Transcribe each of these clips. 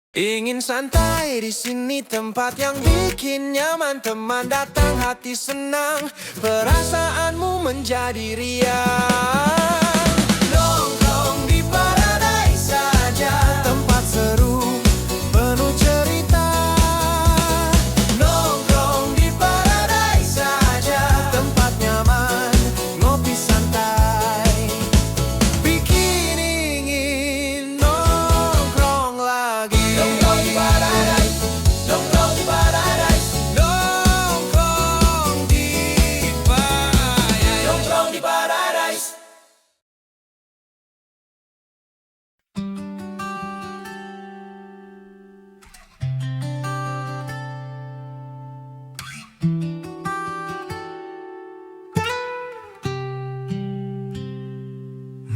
Ingin santai di sini, tempat yang bikin nyaman. Teman datang, hati senang, perasaanmu menjadi riang. Nongkrong di Paradise saja, tempat seru penuh cerita. Nongkrong di Paradise saja, tempat nyaman, ngopi santai. Bikin ingin nongkrong lagi. Nongkrong di Paradise, nongkrong di Paradise, nongkrong di Paradise, nongkrong di Paradise.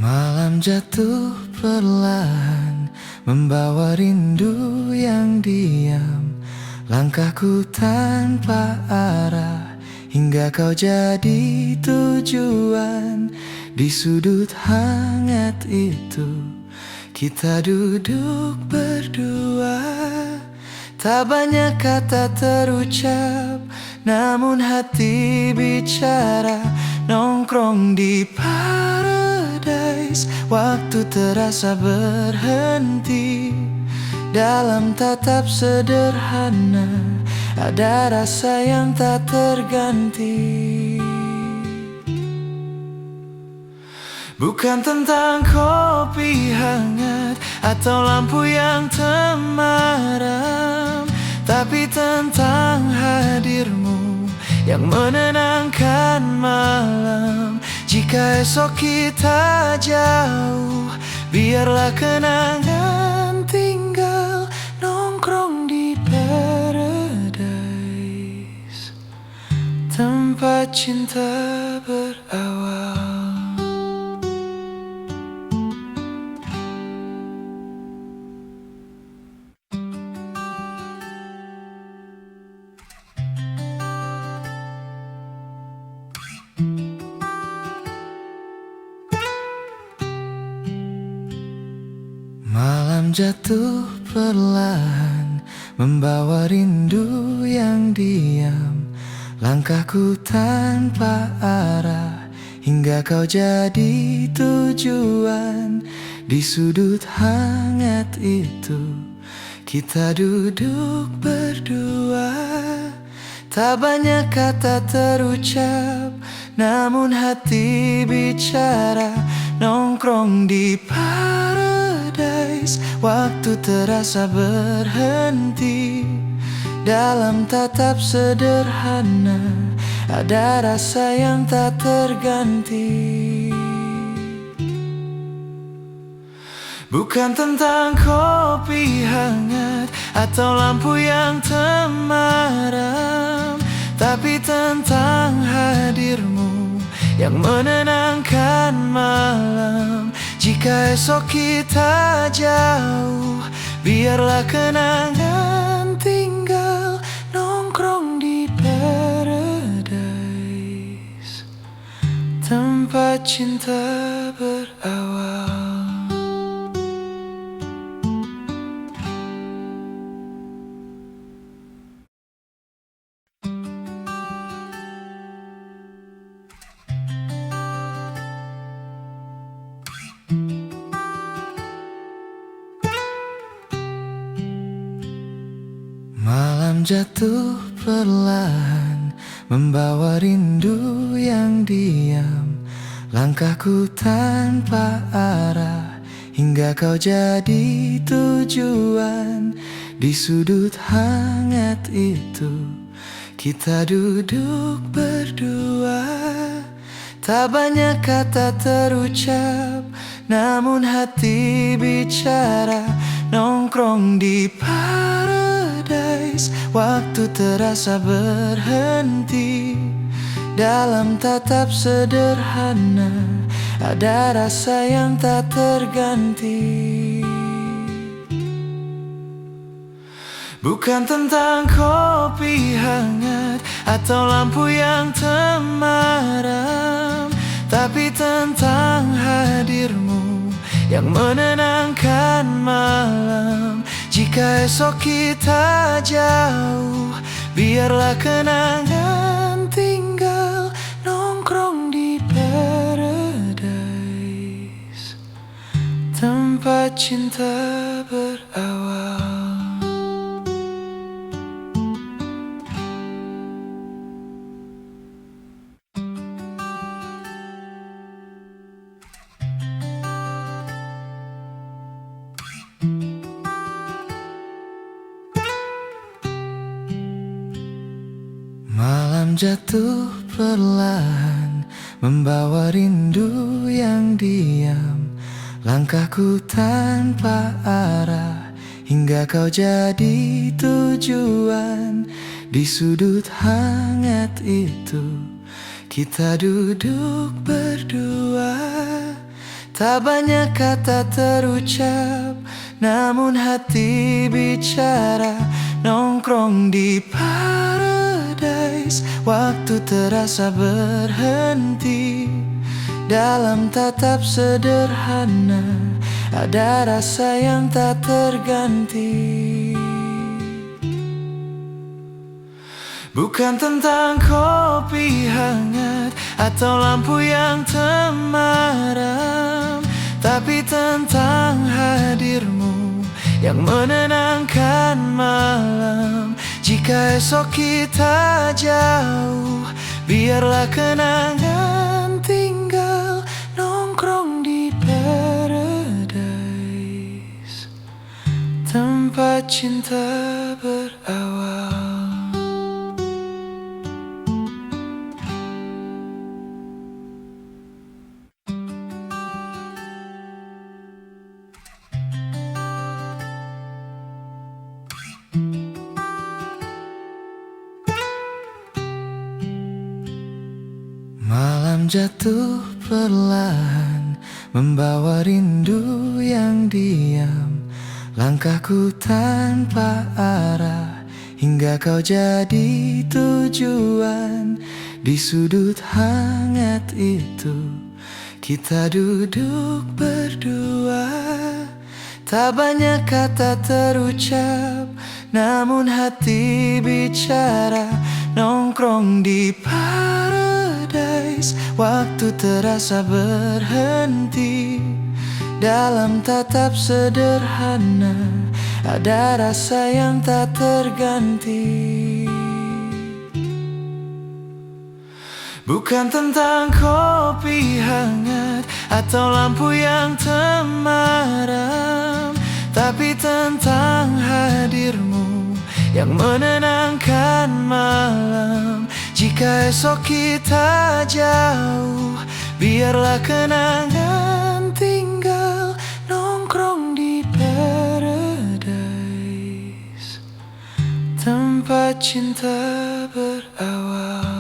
Malam jatuh perlahan, membawa rindu yang diam. Langkahku tanpa arah, hingga kau jadi tujuan. Di sudut hangat itu, kita duduk berdua. Tak banyak kata terucap, namun hati bicara. Nongkrong di Paradise, waktu terasa berhenti. Dalam tatap sederhana, ada rasa yang tak terganti. Bukan tentang kopi hangat atau lampu yang temaram, tapi tentang hadirmu yang menenangkan malam. Jika esok kita jauh, biarlah kenangan tinggal. Nongkrong di Paradise, tempat cinta berawal. Malam jatuh perlahan, membawa rindu yang diam. Langkahku tanpa arah, hingga kau jadi tujuan. Di sudut hangat itu, kita duduk berdua. Tak banyak kata terucap, namun hati bicara. Nongkrong di Paradise, waktu terasa berhenti. Dalam tatap sederhana, ada rasa yang tak terganti. Bukan tentang kopi hangat atau lampu yang temaram, tapi tentang hadirmu yang menenangkan malam. Jika esok kita jauh, biarlah kenangan tinggal. Nongkrong di Paradise, tempat cinta berawal. Malam jatuh perlahan, membawa rindu yang diam. Langkahku tanpa arah, hingga kau jadi tujuan. Di sudut hangat itu, kita duduk berdua. Tak banyak kata terucap, namun hati bicara. Nongkrong di Paradise, waktu terasa berhenti. Dalam tatap sederhana, ada rasa yang tak terganti. Bukan tentang kopi hangat atau lampu yang temaram, tapi tentang hadirmu yang menenangkan malam. Jika esok kita jauh, biarlah kenangan tinggal nongkrong di Paradise, tempat cinta berawal. Malam jatuh perlahan, membawa rindu yang diam. Langkahku tanpa arah, hingga kau jadi tujuan. Di sudut hangat itu, kita duduk berdua. Tak banyak kata terucap, namun hati bicara. Nongkrong di Paradise, waktu terasa berhenti. Dalam tatap sederhana, ada rasa yang tak terganti. Bukan tentang kopi hangat atau lampu yang temaram, tapi tentang hadirmu yang menenangkan malam. Jika esok kita jauh, biarlah kenangan tinggal nongkrong di Paradise, tempat cinta berawal. Malam jatuh perlahan, membawa rindu yang diam. Langkahku tanpa arah, hingga kau jadi tujuan. Di sudut hangat itu, kita duduk berdua. Tak banyak kata terucap, namun hati bicara. Nongkrong di Paradise, waktu terasa berhenti. Dalam tatap sederhana, ada rasa yang tak terganti. Bukan tentang kopi hangat atau lampu yang temaram, tapi tentang hadirmu yang menenangkan malam. Jika esok kita jauh, biarlah kenangan tinggal nongkrong di Paradise, tempat cinta berawal.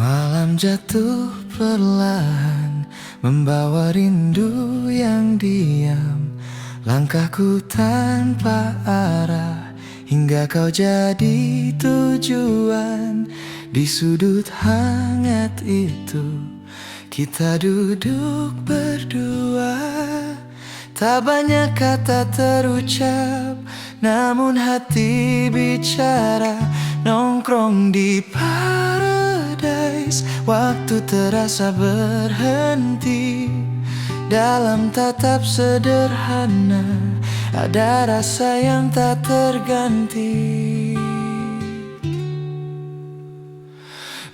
Malam jatuh perlahan, membawa rindu yang diam. Langkahku tanpa arah, hingga kau jadi tujuan. Di sudut hangat itu, kita duduk berdua. Tak banyak kata terucap, namun hati bicara. Nongkrong di Paradise, waktu terasa berhenti. Dalam tatap sederhana, ada rasa yang tak terganti.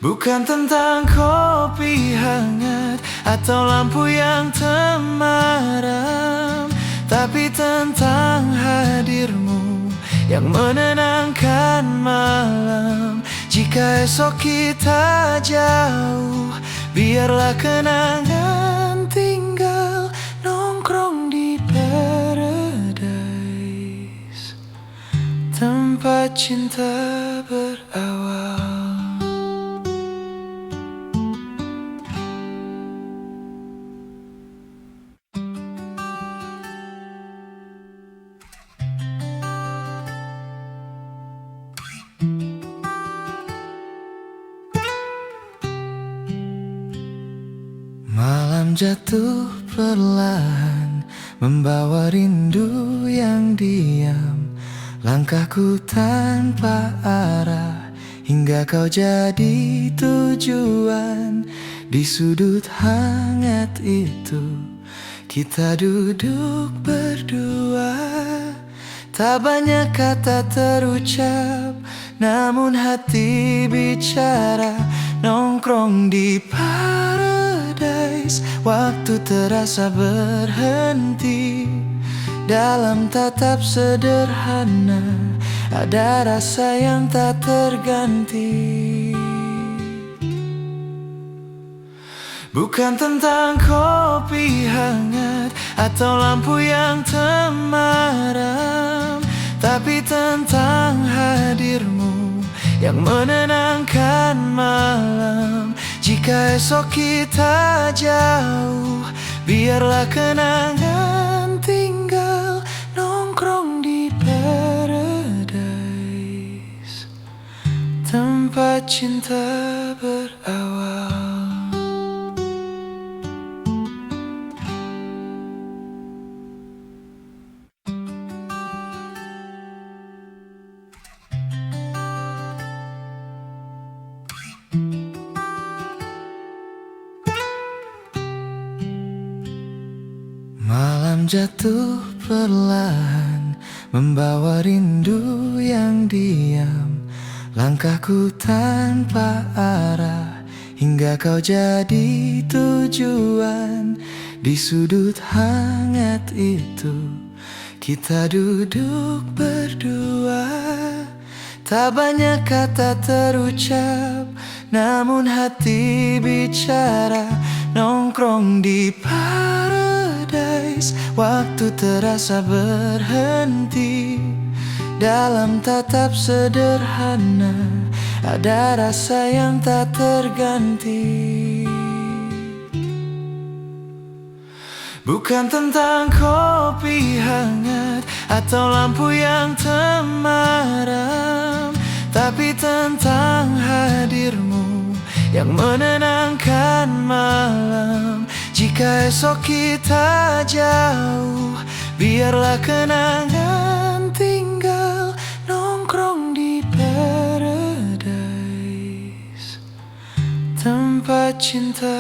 Bukan tentang kopi hangat atau lampu yang temaram, tapi tentang hadirmu yang menenangkan malam. Jika esok kita jauh, biarlah kenangan tinggal nongkrong di Paradise, tempat cinta berawal. Malam jatuh perlahan, membawa rindu yang diam. Langkahku tanpa arah, hingga kau jadi tujuan. Di sudut hangat itu, kita duduk berdua. Tak banyak kata terucap, namun hati bicara. Nongkrong di paradise, waktu terasa berhenti. Dalam tatap sederhana, ada rasa yang tak terganti. Bukan tentang kopi hangat atau lampu yang temaram, tapi tentang hadirmu yang menenangkan malam. Jika esok kita jauh, biarlah kenangan tinggal. Nongkrong di paradise, tempat cinta berawal. Malam jatuh perlahan, membawa rindu yang diam. Langkahku tanpa arah, hingga kau jadi tujuan. Di sudut hangat itu, kita duduk berdua. Tak banyak kata terucap, namun hati bicara. Nongkrong di paradise, waktu terasa berhenti. Dalam tatap sederhana, ada rasa yang tak terganti. Bukan tentang kopi hangat atau lampu yang temaram, tapi tentang hadirmu yang menenangkan malam. Jika esok kita jauh, biarlah kenangan tinggal. Nongkrong di paradise, tempat cinta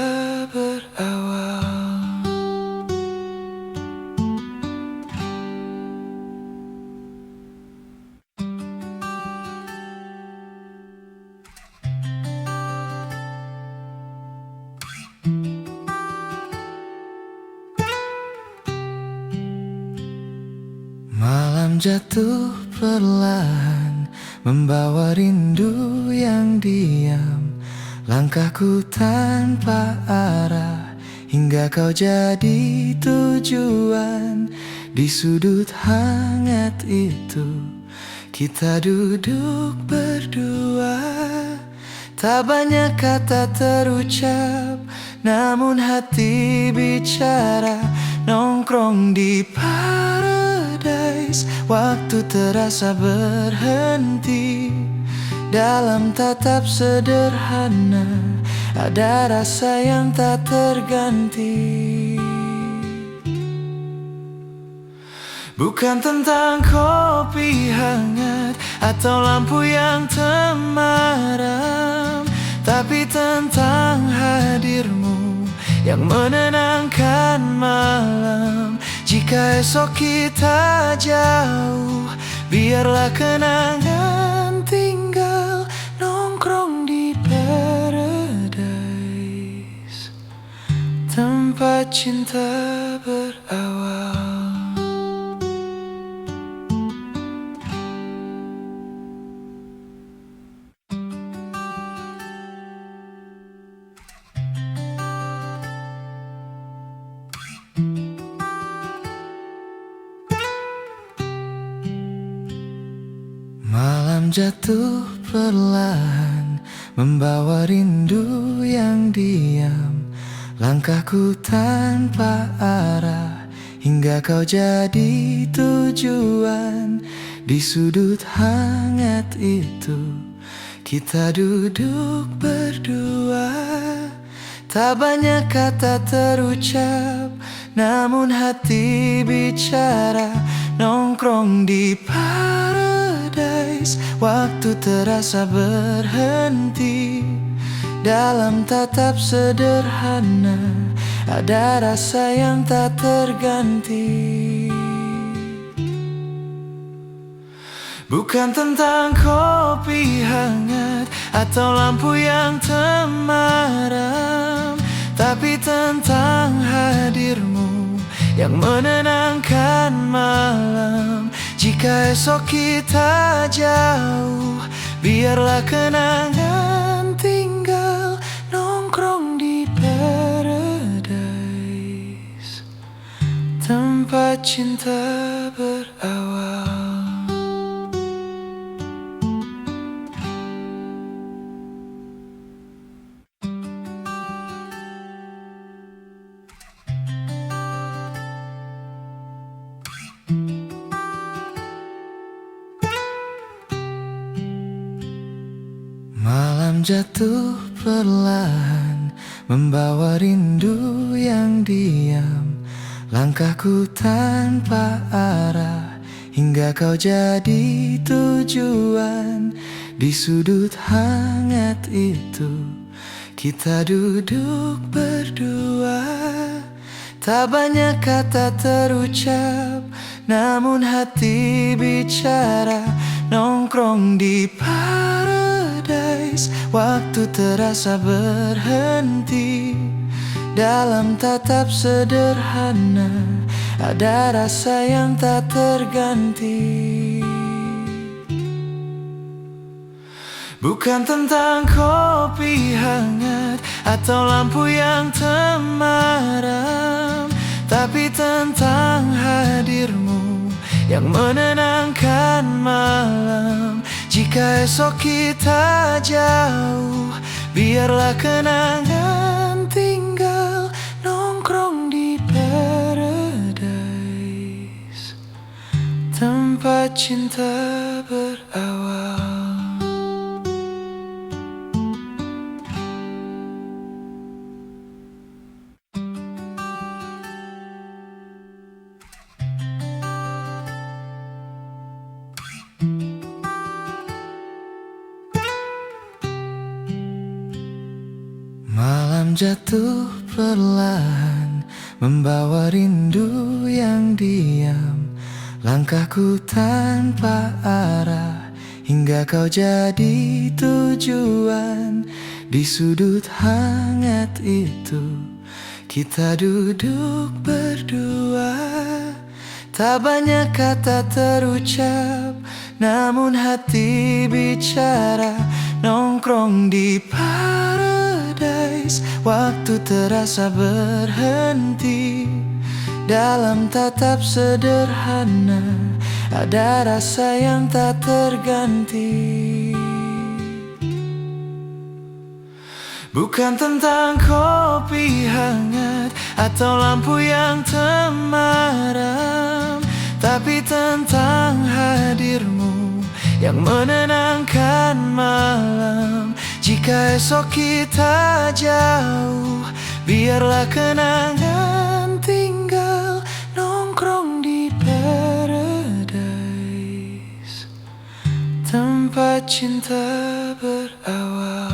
berawal. Malam jatuh perlahan, membawa rindu yang diam. Langkahku tanpa arah, hingga kau jadi tujuan. Di sudut hangat itu, kita duduk berdua. Tak banyak kata terucap, namun hati bicara. Nongkrong di paradise, waktu terasa berhenti. Dalam tatap sederhana, ada rasa yang tak terganti. Bukan tentang kopi hangat atau lampu yang temaram, tapi tentang hadirmu yang menenangkan malam. Jika esok kita jauh, biarlah kenangan tinggal. Nongkrong di paradise, tempat cinta berawal. Malam jatuh perlahan, membawa rindu yang diam. Langkahku tanpa arah, hingga kau jadi tujuan. Di sudut hangat itu, kita duduk berdua. Tak banyak kata terucap, namun hati bicara. Nongkrong di paradise, waktu terasa berhenti. Dalam tatap sederhana, ada rasa yang tak terganti. Bukan tentang kopi hangat atau lampu yang temaram, tapi tentang hadirmu yang menenangkan malam. Jika esok kita jauh, biarlah kenangan tinggal. Nongkrong di paradise, tempat cinta berawal. Malam jatuh perlahan, membawa rindu yang diam. Langkahku tanpa arah, hingga kau jadi tujuan. Di sudut hangat itu, kita duduk berdua. Tak banyak kata terucap, namun hati bicara. Nongkrong di paradise, waktu terasa berhenti. Dalam tatap sederhana, ada rasa yang tak terganti. Bukan tentang kopi hangat atau lampu yang temaram, tapi tentang hadirmu yang menenangkan malam. Jika esok kita jauh, biarlah kenangan tinggal. Nongkrong di paradise, tempat cinta berawal. Malam jatuh perlahan, membawa rindu yang diam. Langkahku tanpa arah, hingga kau jadi tujuan. Di sudut hangat itu, kita duduk berdua. Tak banyak kata terucap, namun hati bicara. Nongkrong di paradise, waktu terasa berhenti. Dalam tatap sederhana, ada rasa yang tak terganti. Bukan tentang kopi hangat atau lampu yang temaram, tapi tentang hadirmu yang menenangkan malam. Jika esok kita jauh, biarlah kenangan tinggal. Nongkrong di paradise, tempat cinta berawal.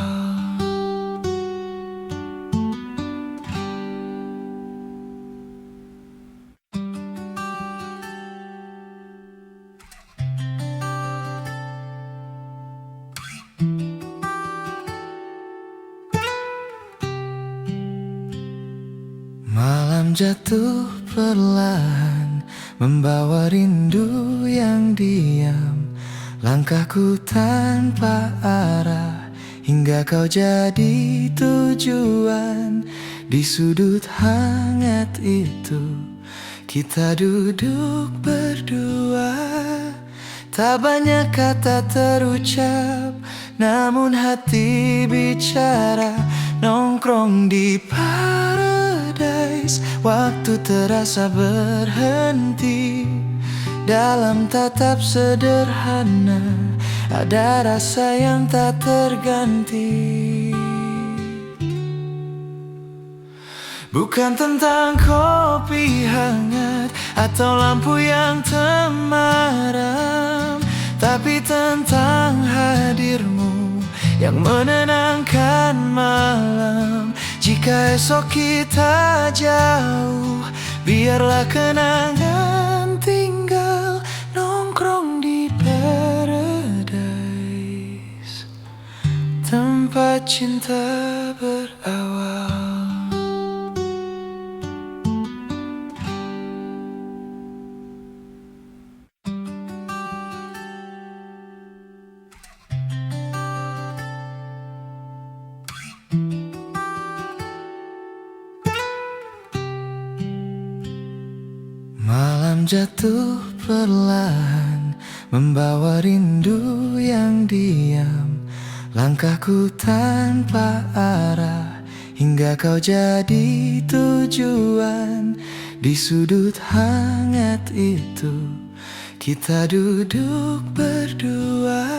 Malam jatuh perlahan, membawa rindu yang diam. Langkahku tanpa arah, hingga kau jadi tujuan. Di sudut hangat itu, kita duduk berdua. Tak banyak kata terucap, namun hati bicara. Nongkrong di paradise, waktu terasa berhenti. Dalam tatap sederhana, ada rasa yang tak terganti. Bukan tentang kopi hangat atau lampu yang temaram, tapi tentang hadirmu yang menenangkan malam. Jika esok kita jauh, biarlah kenangan tinggal nongkrong di Paradise, tempat cinta berawal. Malam jatuh perlahan, membawa rindu yang diam. Langkahku tanpa arah, hingga kau jadi tujuan. Di sudut hangat itu, kita duduk berdua.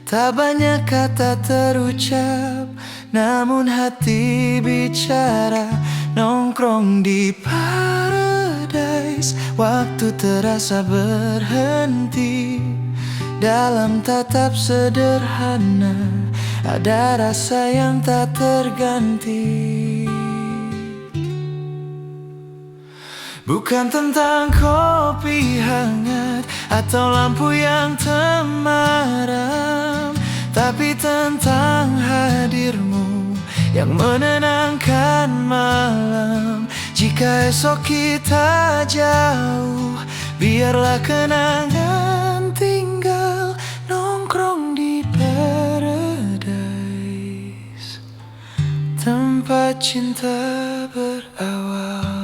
Tak banyak kata terucap, namun hati bicara. Nongkrong di Paradise, waktu terasa berhenti. Dalam tatap sederhana, ada rasa yang tak terganti. Bukan tentang kopi hangat atau lampu yang temaram, tapi tentang hadirmu yang menenangkan malam. Jika esok kita jauh, biarlah kenangan tinggal nongkrong di Paradise, tempat cinta berawal.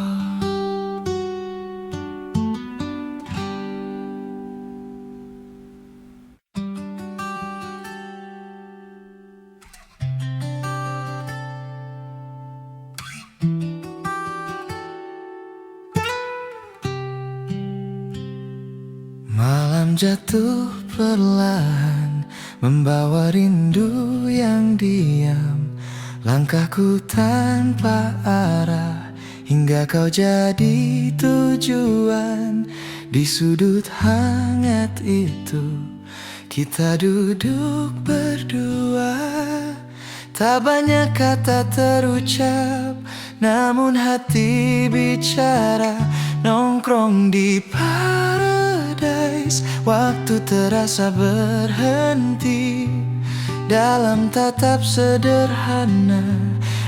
Malam jatuh perlahan, membawa rindu yang diam. Langkahku tanpa arah, hingga kau jadi tujuan. Di sudut hangat itu, kita duduk berdua. Tak banyak kata terucap, namun hati bicara. Nongkrong di Paradise, waktu terasa berhenti. Dalam tatap sederhana,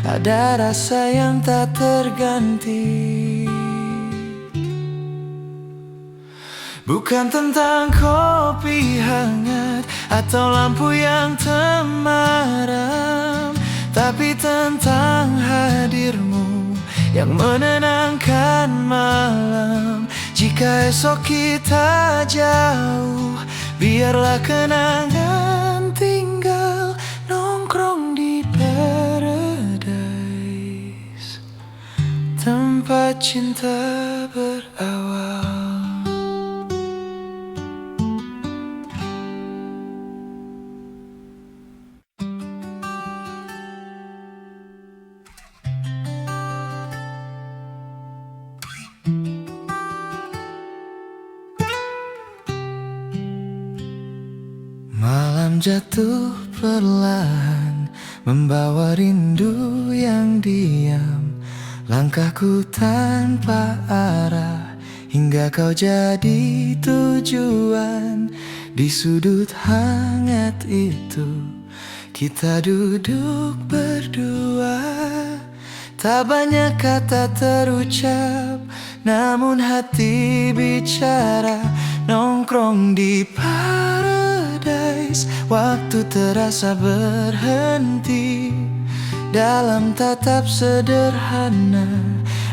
ada rasa yang tak terganti. Bukan tentang kopi hangat atau lampu yang temaram, tapi tentang hadirmu yang menenangkan malam. Jika esok kita jauh, biarlah kenangan tinggal nongkrong di Paradise, tempat cinta berawal. Malam jatuh perlahan, membawa rindu yang diam. Langkahku tanpa arah, hingga kau jadi tujuan. Di sudut hangat itu, kita duduk berdua. Tak banyak kata terucap, namun hati bicara. Nongkrong di Paradise, waktu terasa berhenti. Dalam tatap sederhana,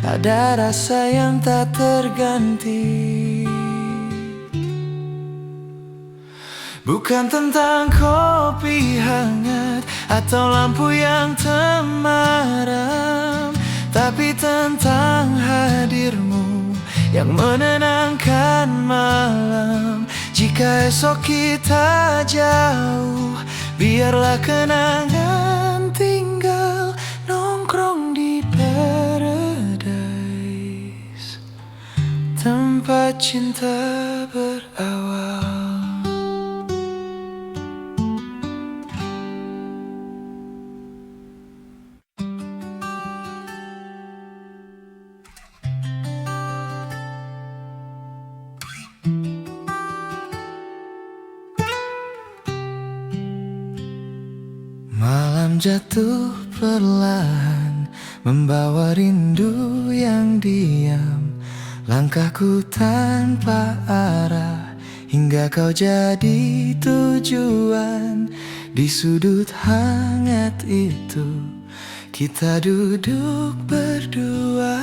ada rasa yang tak terganti. Bukan tentang kopi hangat atau lampu yang temaram, tapi tentang hadirmu yang menenangkan malam. Jika esok kita jauh, biarlah kenangan tinggal nongkrong di Paradise, cinta berawal. Malam jatuh perlahan, membawa rindu yang diam. Langkahku tanpa arah, hingga kau jadi tujuan. Di sudut hangat itu, kita duduk berdua.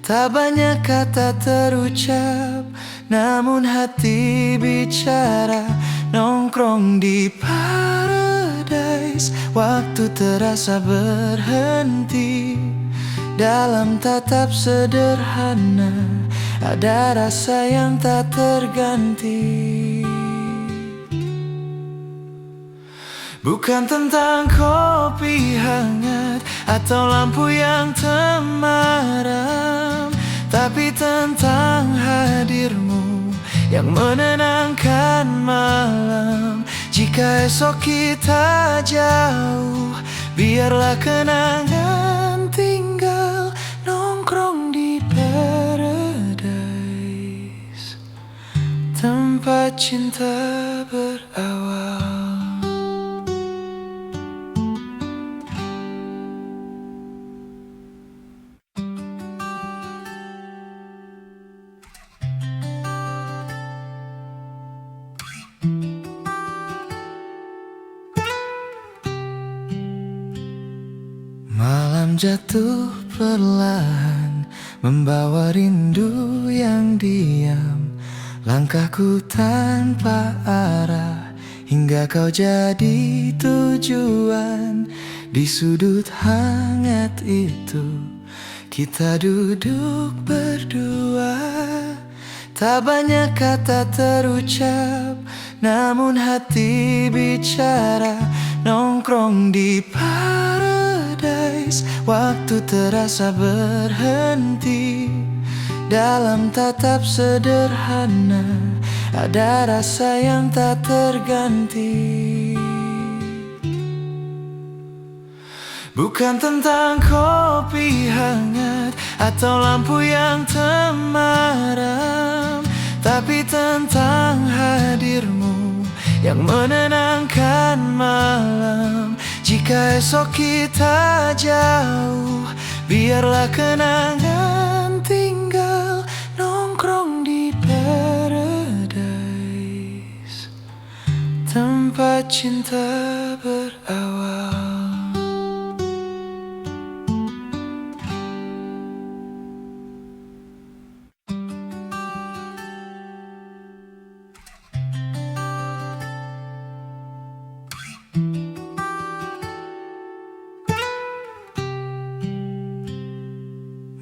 Tak banyak kata terucap, namun hati bicara. Nongkrong di paradise, waktu terasa berhenti. Dalam tatap sederhana, ada rasa yang tak terganti. Bukan tentang kopi hangat atau lampu yang temaram, tapi tentang hadirmu yang menenangkan malam. Jika esok kita jauh, biarlah kenangan tinggal. Nongkrong di paradise, tempat cinta berawal. Malam jatuh perlahan, membawa rindu yang diam. Langkahku tanpa arah, hingga kau jadi tujuan. Di sudut hangat itu, kita duduk berdua. Tak banyak kata terucap, namun hati bicara. Nongkrong di paradise, waktu terasa berhenti. Dalam tatap sederhana, ada rasa yang tak terganti. Bukan tentang kopi hangat atau lampu yang temaram, tapi tentang hadirmu yang menenangkan malam. Jika esok kita jauh, biarlah kenangan tinggal. Nongkrong di paradise, tempat cinta berawal.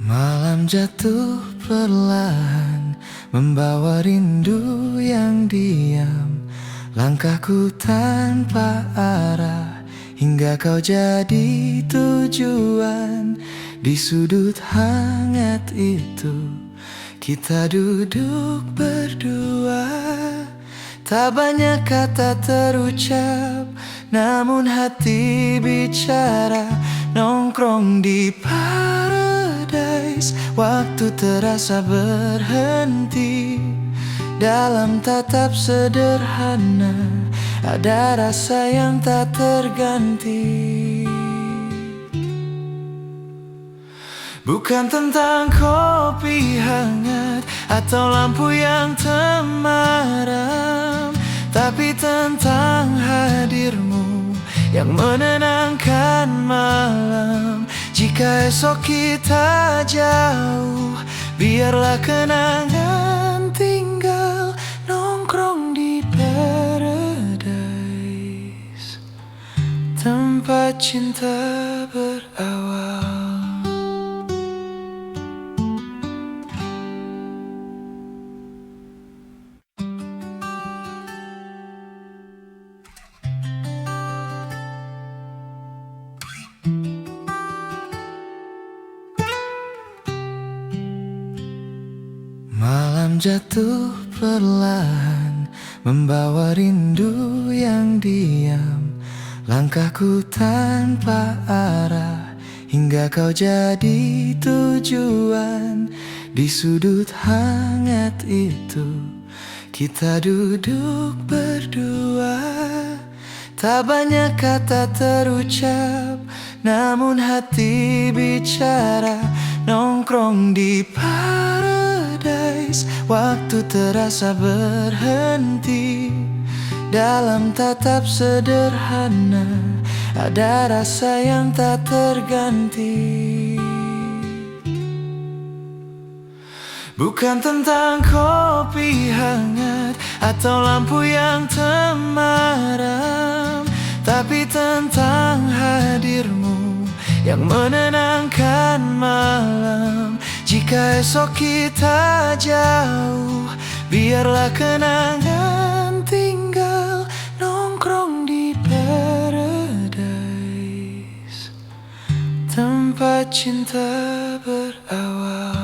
Malam jatuh perlahan, membawa rindu yang diam. Langkahku tanpa arah, hingga kau jadi tujuan. Di sudut hangat itu, kita duduk berdua. Tak banyak kata terucap, namun hati bicara. Nongkrong di paradise, waktu terasa berhenti. Dalam tatap sederhana, ada rasa yang tak terganti. Bukan tentang kopi hangat atau lampu yang temaram, tapi tentang hadirmu yang menenangkan malam. Jika esok kita jauh, biarlah kenangan tinggal. Nongkrong di paradise, tempat cinta berawal. Malam Malam jatuh perlahan, membawa rindu yang diam. Langkahku tanpa arah, hingga kau jadi tujuan. Di sudut hangat itu, kita duduk berdua. Tak banyak kata terucap, namun hati bicara. Nongkrong di paradise, waktu terasa berhenti. Dalam tatap sederhana, ada rasa yang tak terganti. Bukan tentang kopi hangat atau lampu yang temaram, tapi tentang hadirmu yang menenangkan malam. Jika esok kita jauh, biarlah kenangan tinggal. Nongkrong di paradise, tempat cinta berawal.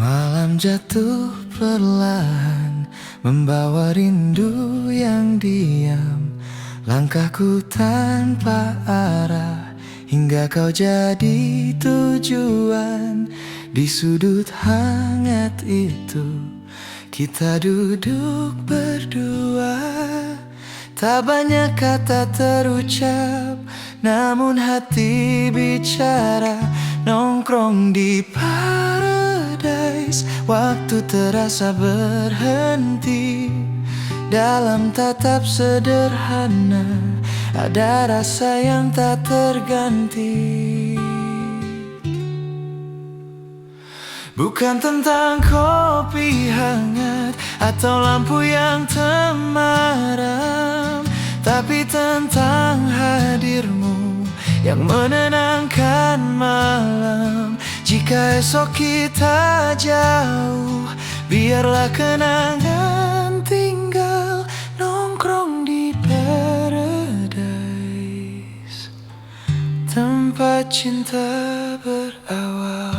Malam jatuh perlahan, membawa rindu yang diam. Langkahku tanpa arah, hingga kau jadi tujuan. Di sudut hangat itu, kita duduk berdua. Tak banyak kata terucap, namun hati bicara. Nongkrong di paradise, waktu terasa berhenti. Dalam tatap sederhana, ada rasa yang tak terganti. Bukan tentang kopi hangat atau lampu yang temaram, tapi tentang hadirmu yang menenangkan malam. Jika esok kita jauh, biarlah kenangan tinggal. Nongkrong di paradise, tempat cinta berawal.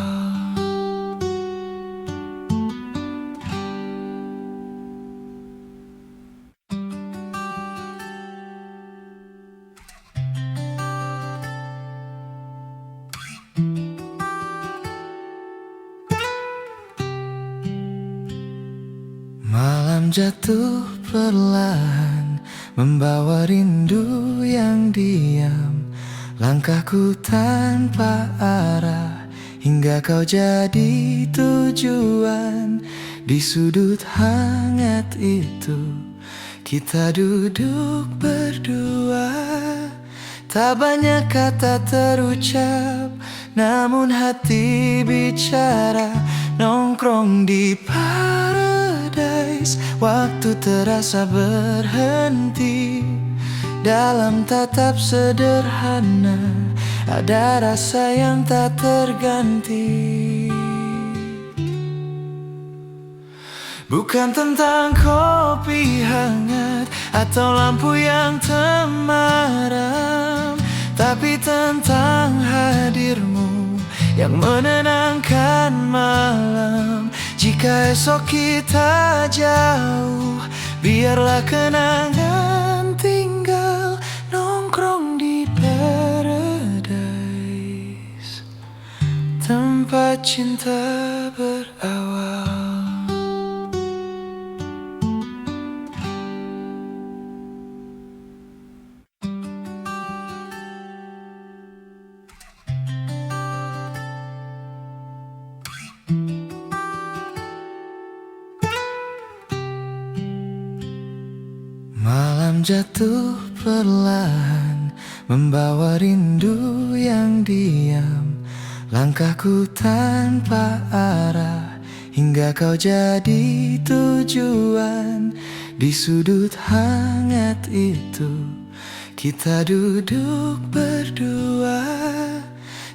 Malam jatuh perlahan, membawa rindu yang diam. Langkahku tanpa arah, hingga kau jadi tujuan. Di sudut hangat itu, kita duduk berdua. Tak banyak kata terucap, namun hati bicara. Nongkrong di paradise, waktu terasa berhenti. Dalam tatap sederhana, ada rasa yang tak terganti. Bukan tentang kopi hangat atau lampu yang temaram, tapi tentang hadirmu yang menenangkan malam. Jika esok kita jauh, biarlah kenangan tinggal. Nongkrong di paradise, tempat cinta berawal. Malam jatuh perlahan, membawa rindu yang diam. Langkahku tanpa arah, hingga kau jadi tujuan. Di sudut hangat itu, kita duduk berdua.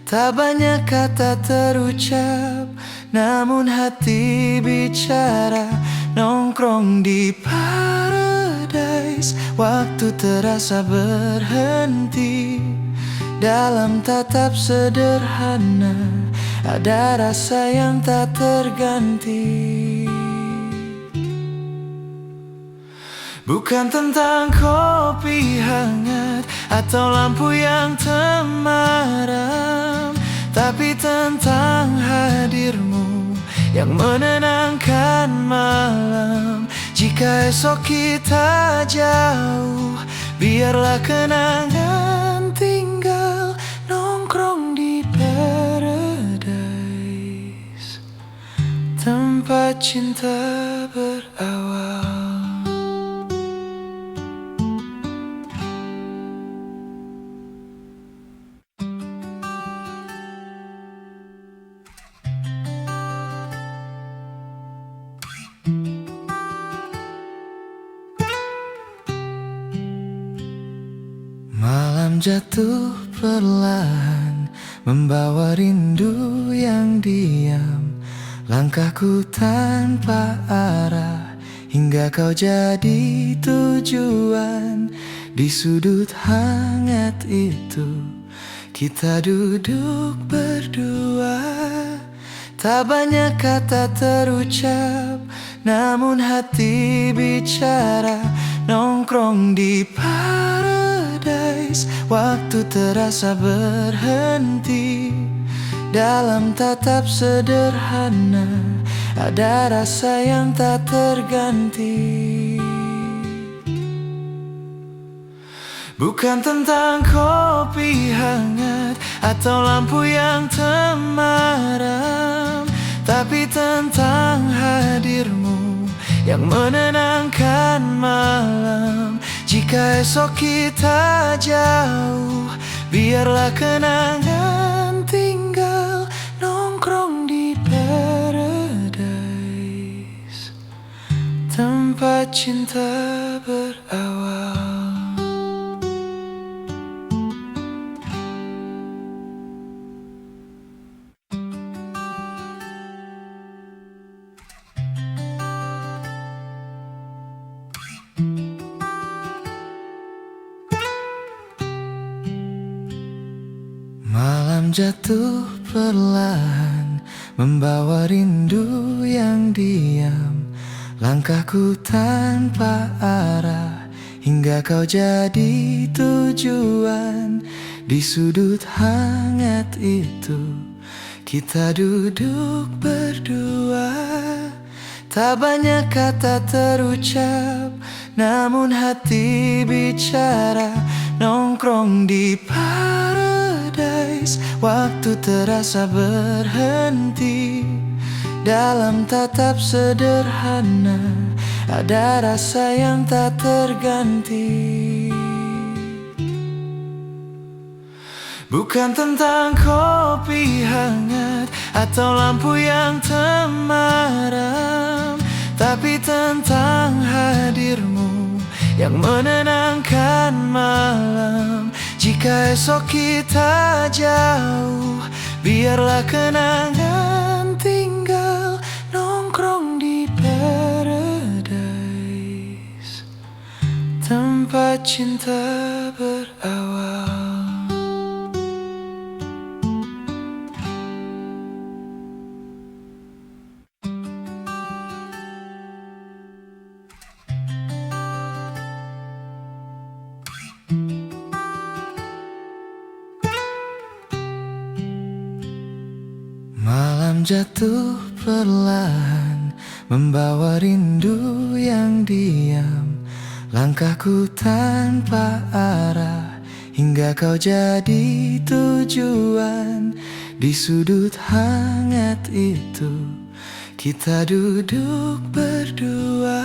Tak banyak kata terucap, namun hati bicara. Nongkrong di paradise, waktu terasa berhenti. Dalam tatap sederhana, ada rasa yang tak terganti. Bukan tentang kopi hangat atau lampu yang temaram, tapi tentang hadirmu yang menenangkan malam. Jika esok kita jauh, biarlah kenangan tinggal nongkrong di paradise, tempat cinta berawal. Malam jatuh perlahan, membawa rindu yang diam. Langkahku tanpa arah, hingga kau jadi tujuan. Di sudut hangat itu, kita duduk berdua. Tak banyak kata terucap, namun hati bicara. Nongkrong di paradise, waktu terasa berhenti. Dalam tatap sederhana, ada rasa yang tak terganti. Bukan tentang kopi hangat atau lampu yang temaram, tapi tentang hadirmu yang menenangkan malam. Jika esok kita jauh, biarlah kenangan tinggal nongkrong di paradise, tempat cinta berawal. Malam jatuh perlahan, membawa rindu yang diam. Langkahku tanpa arah, hingga kau jadi tujuan. Di sudut hangat itu, kita duduk berdua. Tak banyak kata terucap, namun hati bicara. Nongkrong di paradise, waktu terasa berhenti. Dalam tatap sederhana, ada rasa yang tak terganti. Bukan tentang kopi hangat atau lampu yang temaram, tapi tentang hadirmu yang menenangkan malam. Jika esok kita jauh, biarlah kenangan tinggal nongkrong di paradise, tempat cinta berawal. Malam jatuh perlahan, membawa rindu yang diam. Langkahku tanpa arah, hingga kau jadi tujuan. Di sudut hangat itu, kita duduk berdua.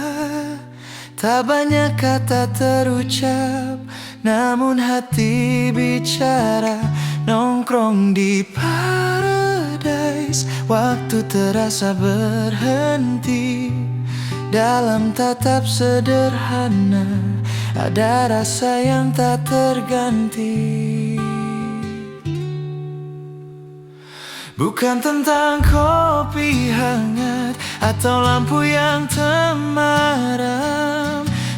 Tak banyak kata terucap, namun hati bicara. Nongkrong di paradise, waktu terasa berhenti. Dalam tatap sederhana, ada rasa yang tak terganti. Bukan tentang kopi hangat atau lampu yang temaram,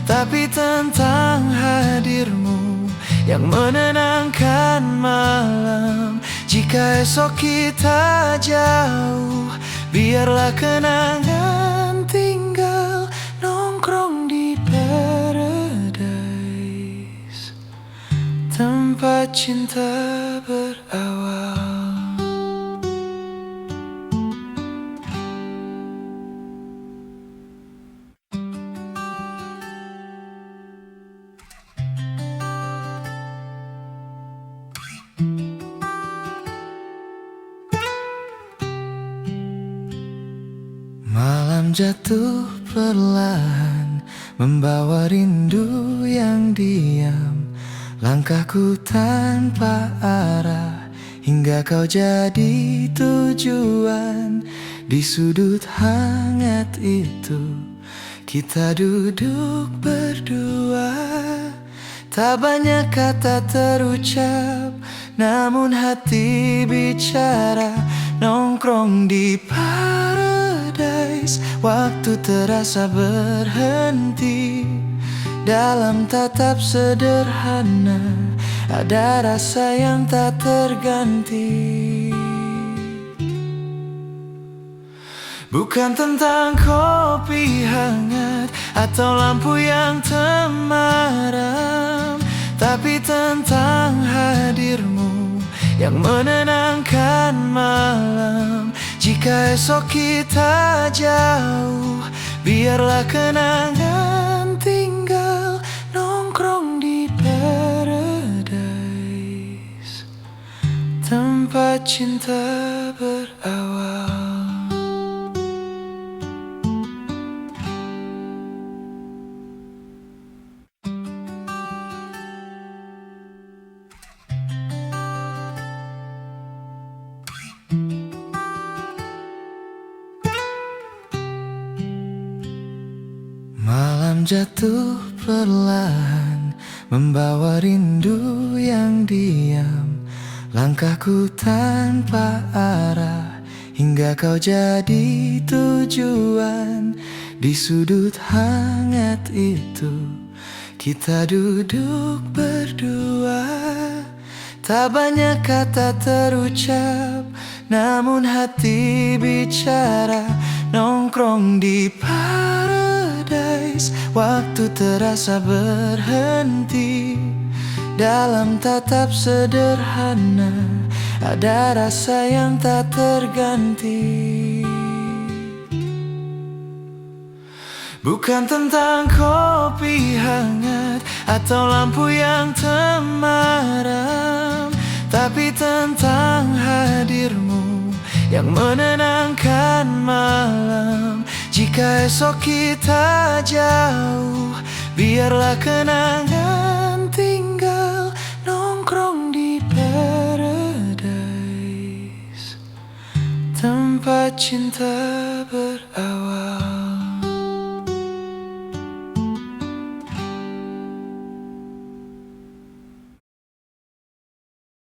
tapi tentang hadirmu yang menenangkan malam. Jika esok kita jauh, biarlah kenangan tinggal nongkrong di Paradise, tempat cinta berawal. Malam jatuh perlahan, membawa rindu yang diam. Langkahku tanpa arah, hingga kau jadi tujuan. Di sudut hangat itu, kita duduk berdua. Tak banyak kata terucap, namun hati bicara. Nongkrong di Paradise, waktu terasa berhenti. Dalam tatap sederhana, ada rasa yang tak terganti. Bukan tentang kopi hangat atau lampu yang temaram, tapi tentang hadirmu yang menenangkan malam. Jika esok kita jauh, biarlah kenangan tinggal nongkrong di Paradise, tempat cinta berawal. Malam jatuh perlahan, membawa rindu yang diam. Langkahku tanpa arah, hingga kau jadi tujuan. Di sudut hangat itu, kita duduk berdua. Tak banyak kata terucap, namun hati bicara. Nongkrong di Paradise, waktu terasa berhenti. Dalam tatap sederhana, ada rasa yang tak terganti. Bukan tentang kopi hangat atau lampu yang temaram, tapi tentang hadirmu yang menenangkan malam. Jika esok kita jauh, biarlah kenangan tinggal nongkrong di Paradise, tempat cinta berawal.